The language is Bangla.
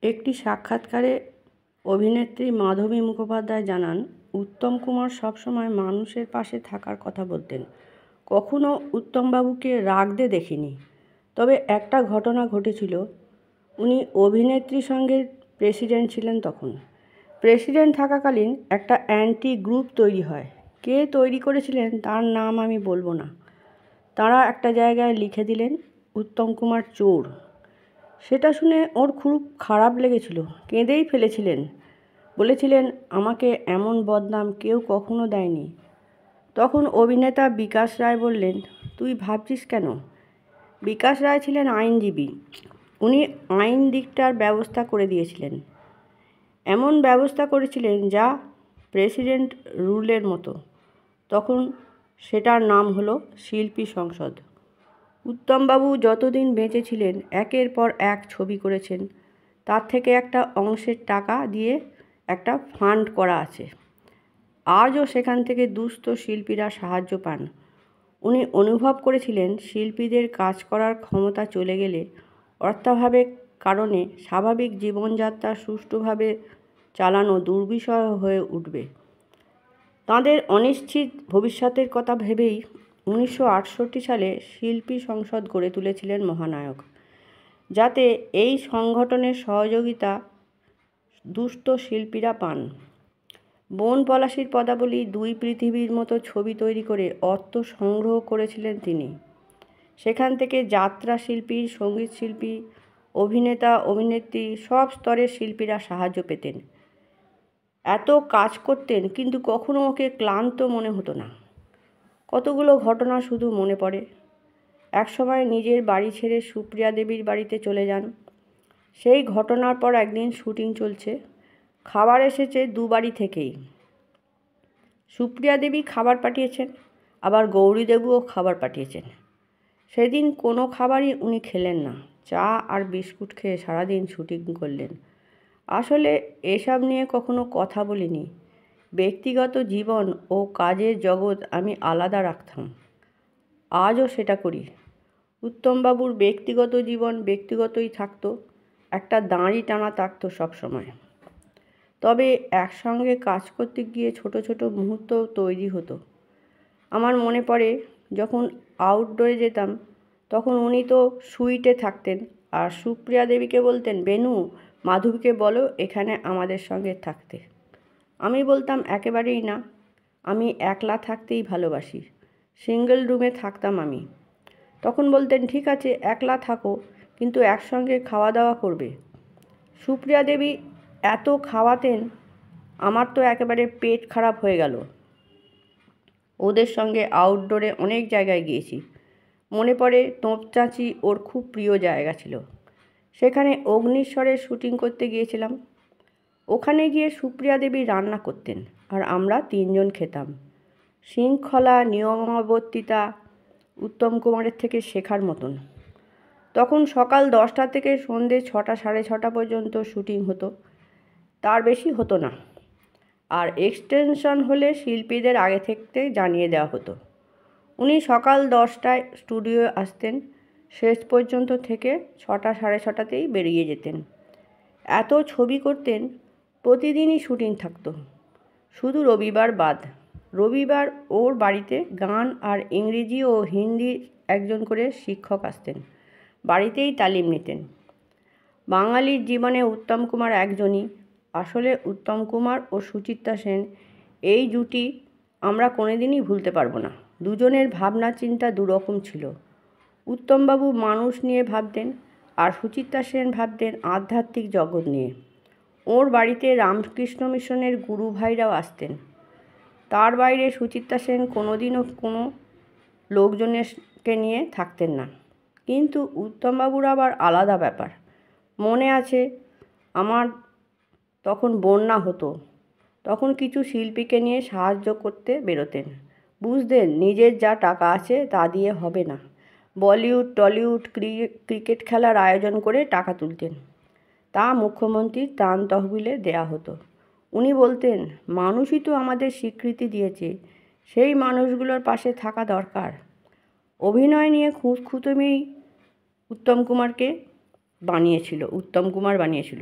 একটি সাক্ষাৎকারে অভিনেত্রী মাধবী মুখোপাধ্যায় জানান, উত্তম কুমার সবসময় মানুষের পাশে থাকার কথা বলতেন। কখনো উত্তমবাবুকে রাগতে দেখিনি। তবে একটা ঘটনা ঘটেছিল। উনি অভিনেত্রী সঙ্গে প্রেসিডেন্ট ছিলেন তখন। প্রেসিডেন্ট থাকাকালীন একটা অ্যান্টি গ্রুপ তৈরি হয়। কে তৈরি করেছিলেন তার নাম আমি বলবো না। তারা একটা জায়গায় লিখে দিলেন, উত্তম কুমার চোর। সেটা শুনে ওর খুব খারাপ লেগেছিল, কেঁদেই ফেলেছিলেন। বলেছিলেন, আমাকে এমন বদনাম কেউ কখনো দেয়নি। তখন অভিনেতা বিকাশ রায় বললেন, তুই ভাবছিস কেন? বিকাশ রায় ছিলেন আইনজীবী। উনি আইন দিকটার ব্যবস্থা করে দিয়েছিলেন। এমন ব্যবস্থা করেছিলেন যা প্রেসিডেন্ট রুলের মতো। তখন সেটার নাম হলো শিল্পী সংসদ। উত্তমবাবু যতদিন বেঁচে ছিলেন একের পর এক ছবি করেছেন। তার থেকে একটা অংশের টাকা দিয়ে একটা ফান্ড করা আছে। আজও সেখান থেকে দুস্থ শিল্পীরা সাহায্য পান। উনি অনুভব করেছিলেন, শিল্পীদের কাজ করার ক্ষমতা চলে গেলে অর্থাভাবের কারণে স্বাভাবিক জীবনযাত্রা সুষ্ঠুভাবে চালানো দুর্বিষহ হয়ে উঠবে। তাঁদের অনিশ্চিত ভবিষ্যতের কথা ভেবেই 1968 সালে শিল্পী সংসদ গড়ে তুলেছিলেন মহানায়ক, যাতে এই সংগঠনের সহযোগিতা দুস্থ শিল্পীরা পান। বন পলাশীর পদাবলী, দুই পৃথিবীর মতো ছবি তৈরি করে অর্থ সংগ্রহ করেছিলেন তিনি। সেখান থেকে যাত্রা শিল্পী, সঙ্গীত শিল্পী, অভিনেতা, অভিনেত্রী সব স্তরের শিল্পীরা সাহায্য পেতেন। এত কাজ করতেন কিন্তু কখনো ওকে ক্লান্ত মনে হতো না। কতগুলো ঘটনা শুধু মনে পড়ে। একসময় নিজের বাড়ি ছেড়ে সুপ্রিয়া দেবীর বাড়িতে চলে যান। সেই ঘটনার পর একদিন শুটিং চলছে। খাবার এসেছে দু বাড়ি থেকেই। সুপ্রিয়া দেবী খাবার পাঠিয়েছেন, আবার গৌরীদেবীও খাবার পাঠিয়েছেন। সেদিন কোনো খাবারই উনি খেলেন না। চা আর বিস্কুট খেয়ে সারাদিন শুটিং করলেন। আসলে এসব নিয়ে কখনো কথা বলিনি। ব্যক্তিগত জীবন ও কাজের জগৎ আমি আলাদা রাখতাম। আজও সেটা করি। উত্তমবাবুর ব্যক্তিগত জীবন ব্যক্তিগতই থাকতো, একটা দাঁড়ি টানা থাকতো সবসময়। তবে একসঙ্গে কাজ করতে গিয়ে ছোট ছোট মুহূর্ত তৈরি হতো। আমার মনে পড়ে, যখন আউটডোরে যেতাম তখন উনি তো সুইটে থাকতেন আর সুপ্রিয়া দেবীকে বলতেন, বেনু, মাধবীকে বলো এখানে আমাদের সঙ্গে থাকতে। আমি বলতাম, একেবারেই না, আমি একলা থাকতেই ভালোবাসি, সিঙ্গেল রুমে থাকতাম আমি। তখন বলতেন, ঠিক আছে একলা থাকো, কিন্তু একসঙ্গে খাওয়া দাওয়া করবে। সুপ্রিয়া দেবী এত খাওয়াতেন, আমার তো একেবারে পেট খারাপ হয়ে গেল। ওদের সঙ্গে আউটডোরে অনেক জায়গায় গিয়েছি। মনে পড়ে তোপচাঁচি ওর খুব প্রিয় জায়গা ছিল। সেখানে অগ্নিশ্বরের শুটিং করতে গিয়েছিলাম। ওখানে গিয়ে সুপ্রিয়া দেবী রান্না করতেন আর আমরা তিনজন খেতাম। শৃঙ্খলা, নিয়মাবর্তিতা উত্তম কুমারের থেকে শেখার মতন। তখন সকাল 10টা থেকে সন্ধ্যে 6টা সাড়ে 6টা পর্যন্ত শুটিং হতো, তার বেশি হতো না। আর এক্সটেনশন হলে শিল্পীদের আগে থেকে জানিয়ে দেওয়া হতো। উনি সকাল 10টায় স্টুডিওয়ে আসতেন, শেষ পর্যন্ত থেকে 6টা সাড়ে 6টাতেই বেরিয়ে যেতেন। এত ছবি করতেন, প্রতিদিনই শুটিং থাকতো, শুধু রবিবার বাদ। রবিবার ওর বাড়িতে গান আর ইংরেজি ও হিন্দি একজন করে শিক্ষক আসতেন, বাড়িতেই তালিম নিতেন। বাঙালির জীবনে উত্তম কুমার একজনই। আসলে উত্তম কুমার ও সুচিত্রা সেন, এই জুটি আমরা কোনোদিনই ভুলতে পারবো না। দুজনের ভাবনা চিন্তা দুরকম ছিল। উত্তমবাবু মানুষ নিয়ে ভাবতেন আর সুচিত্রা সেন ভাবতেন আধ্যাত্মিক জগৎ নিয়ে। ওর বাড়িতে রামকৃষ্ণ মিশনের গুরু ভাইরাও আসতেন। তার বাইরে সুচিত্রা সেন কোনোদিনও কোনো লোকজনকে নিয়ে থাকতেন না। কিন্তু উত্তমবাবুর আবার আলাদা ব্যাপার। মনে আছে, আমার তখন বন্যা হতো, তখন কিছু শিল্পীকে নিয়ে সাহায্য করতে বেরোতেন। বুঝতেন নিজের যা টাকা আছে তা দিয়ে হবে না। বলিউড, টলিউড, ক্রিকেট খেলার আয়োজন করে টাকা তুলতেন। তা মুখ্যমন্ত্রীর ত্রাণ তহবিলে দেয়া হতো। উনি বলতেন, মানুষই তো আমাদের স্বীকৃতি দিয়েছে, সেই মানুষগুলোর পাশে থাকা দরকার। অভিনয় নিয়ে খুঁতখুঁতমেই উত্তম কুমারকে বানিয়েছিল, উত্তম কুমার বানিয়েছিল।